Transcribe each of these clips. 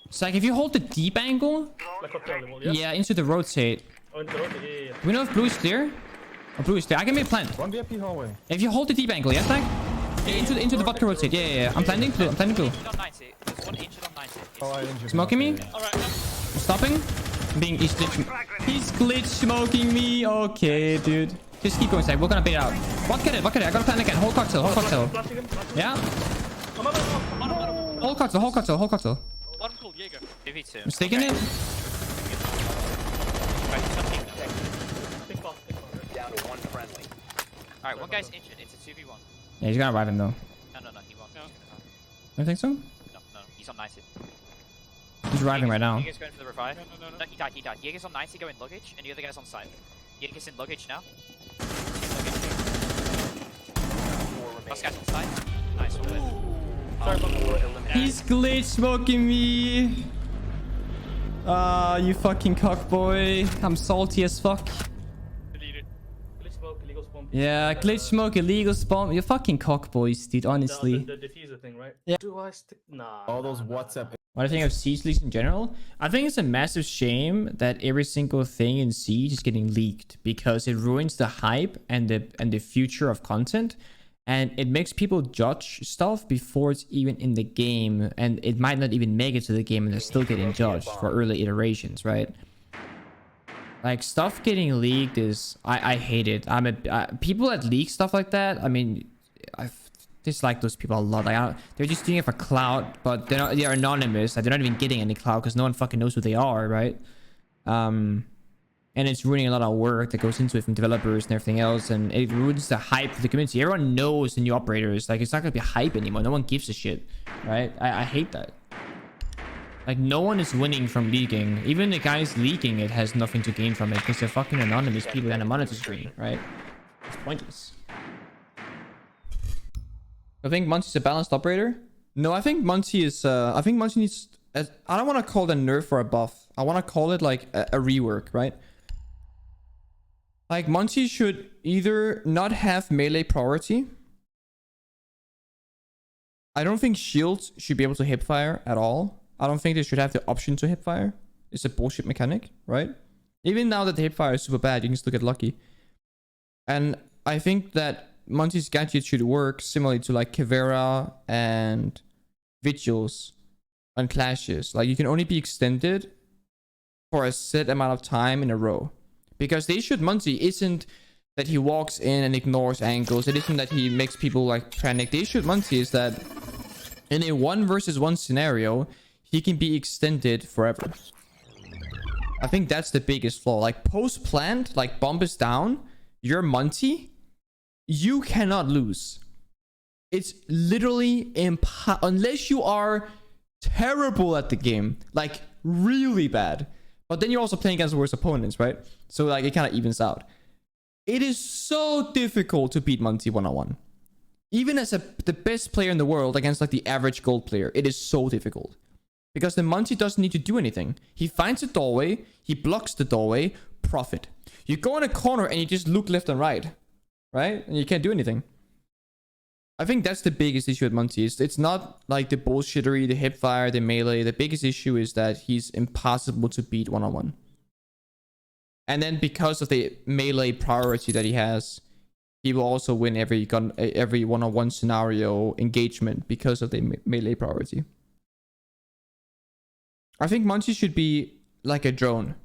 It's like if you hold the deep angle, Like up there, yeah? yeah, into the rotate. Oh, into the road, yeah. We know if blue is clear. Oh, blue is clear. I can make a plant. One VIP hallway. If you hold the deep angle, yeah, Stack? Into the vodka rotate. Yeah. I'm planting blue. I'm planting blue. Injured on 90. There's one injured on 90. Oh, I injured. Smoking me? Alright, I'm stopping. He's glitch smoking me. Okay, dude. Just keep going, Stack. We're gonna bait out. What get it? I gotta plan again. Hold cocktail. flashing him. Yeah. Come on. Hold cocktail. One called Jaeger. 2v2. I'm sticking it. Think fast. Down to one friendly. Alright, one guy's injured. It's a 2v1. Yeah, he's gonna revive him though. No, he won't. No. You think so? No, he's on 90. He's reviving right now. Jaeger's going for the revive. No. No, he died. Jaeger's on 90 going luggage, and the other guy's on side. Jaeger's in luggage now. Last guy's on side. Nice, all good. He's glitch smoking me. Ah, you fucking cockboy. I'm salty as fuck. Glitch smoke, illegal spawn. Yeah, glitch smoke, illegal spawn. You're fucking cockboys, dude, honestly. The diffuser thing, right? Yeah. Do I stick? Nah. All those WhatsApp. What I think of Siege leaks in general, I think it's a massive shame that every single thing in Siege is getting leaked because it ruins the hype and the future of content, and it makes people judge stuff before it's even in the game, and it might not even make it to the game and they're still getting judged for early iterations, right? Like stuff getting leaked is I hate it. People that leak stuff like that, I mean, I dislike those people a lot. Like they're just doing it for clout, but they're anonymous. Like, they're not even getting any clout because no one fucking knows who they are, right? And it's ruining a lot of work that goes into it from developers and everything else, and it ruins the hype for the community. Everyone knows the new operators. Like, it's not gonna be hype anymore. No one gives a shit, right? I hate that. Like, no one is winning from leaking. Even the guys leaking it has nothing to gain from it because they're fucking anonymous people and a monitor screen, right? It's pointless. I think Munchie's a balanced operator. No, I think Munchie is. I think Munchie needs. I don't want to call it a nerf or a buff. I want to call it like a rework, right? Like, Munchie should either not have melee priority. I don't think shields should be able to hipfire at all. I don't think they should have the option to hipfire. It's a bullshit mechanic, right? Even now that the hipfire is super bad, you can still get lucky. And I think that Munchie's gadget should work similarly to like Kavera and Vigils on clashes. Like, you can only be extended for a set amount of time in a row. Because the issue with Munchie isn't that he walks in and ignores angles. It isn't that he makes people like panic. The issue with Munchie is that in a 1 versus 1 scenario, he can be extended forever. I think that's the biggest flaw. Like, post-plant, like bomb is down, you're Munchie, you cannot lose. It's literally unless you are terrible at the game, like really bad. But then you're also playing against worse opponents, right? So like it kind of evens out. It is so difficult to beat Munchie one-on-one. Even as the best player in the world against like the average gold player, it is so difficult. Because the Munchie doesn't need to do anything. He finds a doorway, he blocks the doorway, profit. You go in a corner and you just look left and right. Right? And you can't do anything. I think that's the biggest issue with Munchie. It's not like the bullshittery, the hipfire, the melee. The biggest issue is that he's impossible to beat one-on-one. And then because of the melee priority that he has, he will also win every one-on-one scenario engagement because of the melee priority. I think Munchie should be like a drone.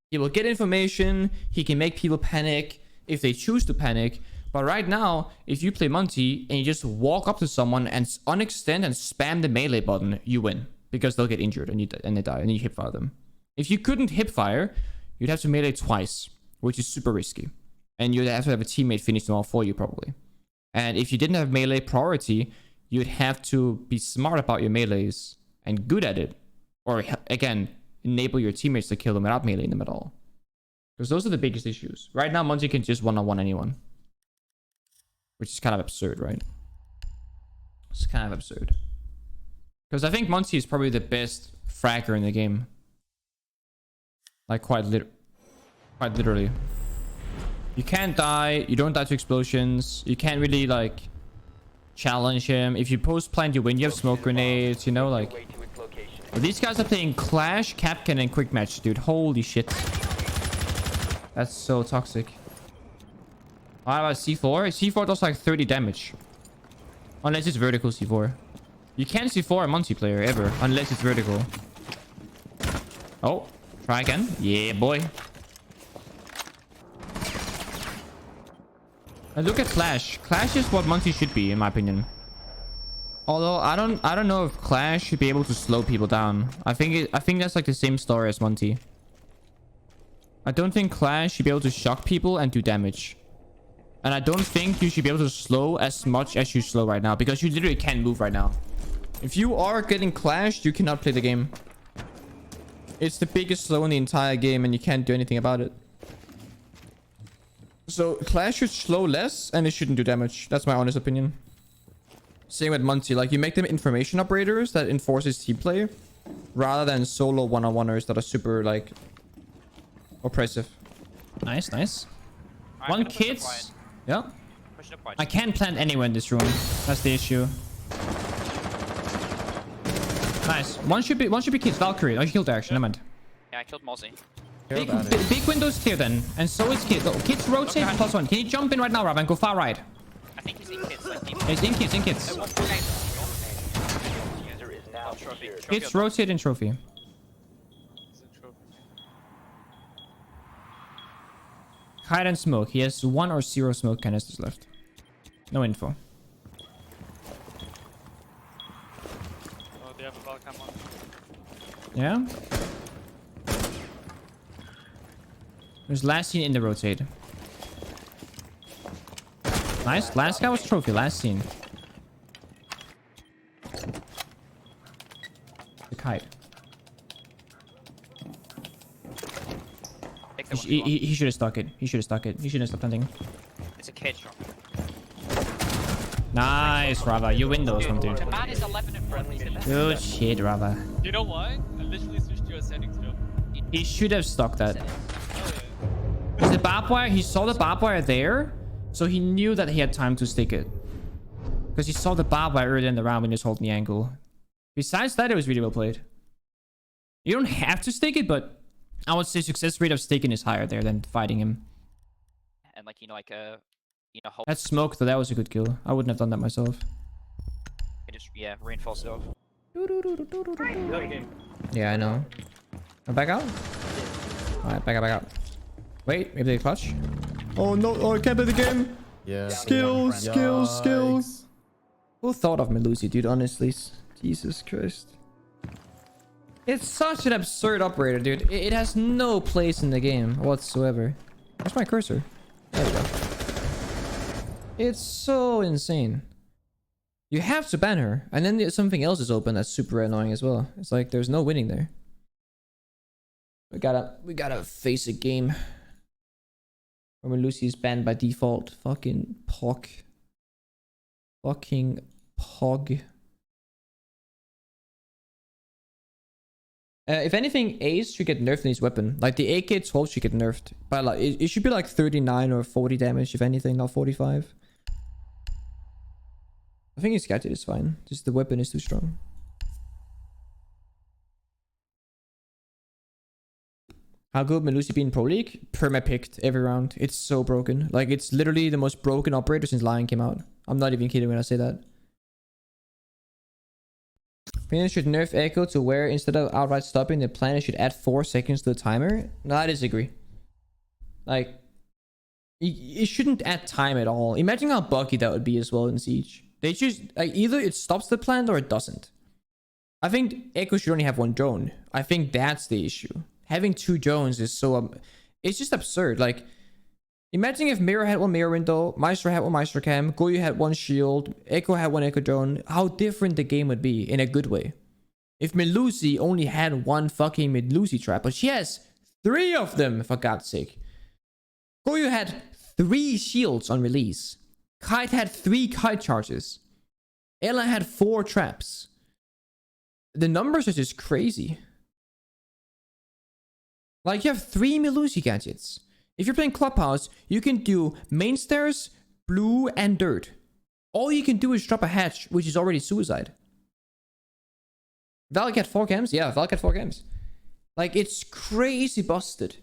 He will get information, he can make people panic if they choose to panic. But right now, if you play Munchie and you just walk up to someone and unextend and spam the melee button, you win. Because they'll get injured and they die and you hipfire them. If you couldn't hipfire, you'd have to melee twice, which is super risky. And you'd have to have a teammate finish them all for you probably. And if you didn't have melee priority, you'd have to be smart about your melees and good at it. Or again, enable your teammates to kill them without meleeing them at all. Because those are the biggest issues. Right now, Munchie can just one-on-one anyone. Which is kind of absurd, right? It's kind of absurd. Because I think Munchie is probably the best fragger in the game. Like, quite literally. You can't die. You don't die to explosions. You can't really, like, challenge him. If you post plant, you win. You have smoke grenades, you know, like... These guys are playing Clash, Capcan, and Quick Match, dude. Holy shit. That's so toxic. What about C4? C4 does like 30 damage. Unless it's vertical C4. You can't C4 a multiplayer ever, unless it's vertical. Oh, try again. Yeah, boy. And look at Clash. Clash is what multi should be, in my opinion. Although I don't know if Clash should be able to slow people down. I think that's like the same story as multi. I don't think Clash should be able to shock people and do damage. And I don't think you should be able to slow as much as you slow right now, because you literally can't move right now. If you are getting clashed, you cannot play the game. It's the biggest slow in the entire game and you can't do anything about it. So Clash should slow less and it shouldn't do damage. That's my honest opinion. Same with Munty. Like, you make them information operators that enforces team play, rather than solo one-on-oneers that are super, like, oppressive. Nice, nice. One kids. Yeah. I can't plant anywhere in this room. That's the issue. Nice. One should be kids. Valkyrie. Oh, you killed Action. Never mind. Yeah, I killed Mozzie. Big window's clear then. And so is kids. Oh, kids rotate +1. Can you jump in right now, Rav, and go far right? I think he's in kids. Like, He's in kids, in kids. Kids rotate in trophy. Hide and smoke. He has 1 or 0 smoke canisters left. No info. Oh, they have a Baka on. Yeah. There's last scene in the rotate. Nice. Last guy was trophy. Last scene. The kite. He should have stuck it. He should have stuck it. He shouldn't have stopped hunting. It's a kid shot. Nice, Rawa. You win those one, dude. The man is 11 in front. He's the best. Good shit, Rawa. You know why? I literally switched to your settings, bro. He should have stuck that. Oh, yeah. Because the barbed wire, he saw the barbed wire there, so he knew that he had time to stick it. Because he saw the barbed wire earlier in the round when he was holding the angle. Besides that, it was really well played. You don't have to stick it, but I would say success rate of sticking is higher there than fighting him. And like, you know, like hold. That smoke, though, that was a good kill. I wouldn't have done that myself. Just, yeah, reinforce it off. Yeah, I know. Back out? Alright, back out. Wait, maybe they clutch? Oh no, oh, I can't play the game! Yeah. Skills. Who thought of Melusi, dude, honestly? Jesus Christ. It's such an absurd operator, dude. It has no place in the game whatsoever. Where's my cursor? There we go. It's so insane. You have to ban her, and then something else is open that's super annoying as well. It's like there's no winning there. We gotta face a game where Lucy is banned by default. Fucking pog. Fucking pog. If anything, Ace should get nerfed in his weapon. Like the AK-12 should get nerfed. But like it should be like 39 or 40 damage, if anything, not 45. I think his gadget is fine. Just the weapon is too strong. How good Melusi be in Pro League? Perma-picked every round. It's so broken. Like, it's literally the most broken operator since Lion came out. I'm not even kidding when I say that. Planet should nerf Echo to where instead of outright stopping, the planet should add 4 seconds to the timer. No, I disagree. Like, it shouldn't add time at all. Imagine how buggy that would be as well in Siege. They just, like, either it stops the planet or it doesn't. I think Echo should only have 1 drone. I think that's the issue. Having 2 drones is so... it's just absurd. Like, imagine if Mirror had 1 mirror window, Maestro had 1 Maestro cam, Goyu had 1 shield, Echo had 1 Echo drone. How different the game would be in a good way. If Melusi only had 1 fucking Melusi trap, but she has 3 of them, for God's sake. Goyu had 3 shields on release. Kite had 3 kite charges. Ella had 4 traps. The numbers are just crazy. Like, you have 3 Melusi gadgets. If you're playing Clubhouse, you can do main stairs, blue, and dirt. All you can do is drop a hatch, which is already suicide. Valk had 4 cams? Yeah, Valk had 4 cams. Like, it's crazy busted.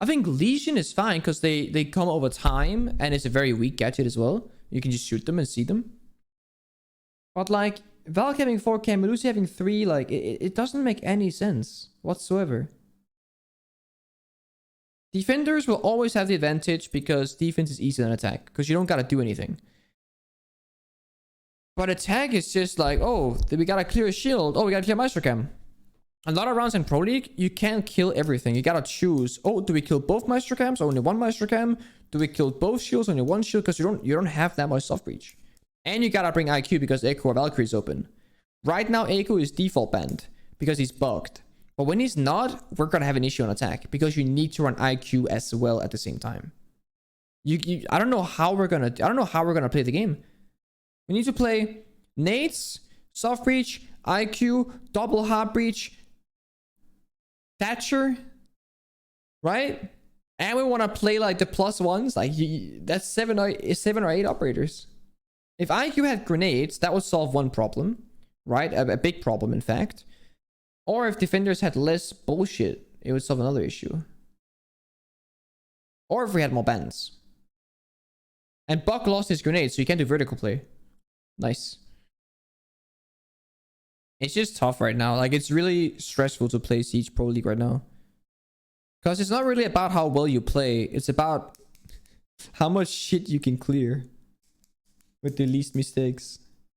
I think Legion is fine because they come over time and it's a very weak gadget as well. You can just shoot them and see them. But like, Valk having 4 cam, Melusi having 3, like, it doesn't make any sense whatsoever. Defenders will always have the advantage because defense is easier than attack because you don't gotta do anything. But attack is just like, oh, we gotta clear a shield. Oh, we gotta clear Maestro Cam. A lot of rounds in Pro League, you can't kill everything. You gotta choose. Oh, do we kill both Maestro Cams? Only one Maestro Cam? Do we kill both shields? Only one shield? Because you don't have that much soft breach. And you gotta bring IQ because Echo or Valkyrie is open. Right now, Echo is default banned because he's bugged. But when he's not, we're gonna have an issue on attack because you need to run IQ as well at the same time. I don't know how we're gonna play the game. We need to play nades, soft breach, IQ, double hard breach, Thatcher, right? And we want to play like the +1s. Like that's 7 or 8 operators. If IQ had grenades, that would solve one problem, right? A big problem, in fact. Or if defenders had less bullshit, it would solve another issue. Or if we had more bans. And Buck lost his grenades, so you can't do vertical play. Nice. It's just tough right now. Like, it's really stressful to play Siege Pro League right now. Because it's not really about how well you play. It's about how much shit you can clear with the least mistakes.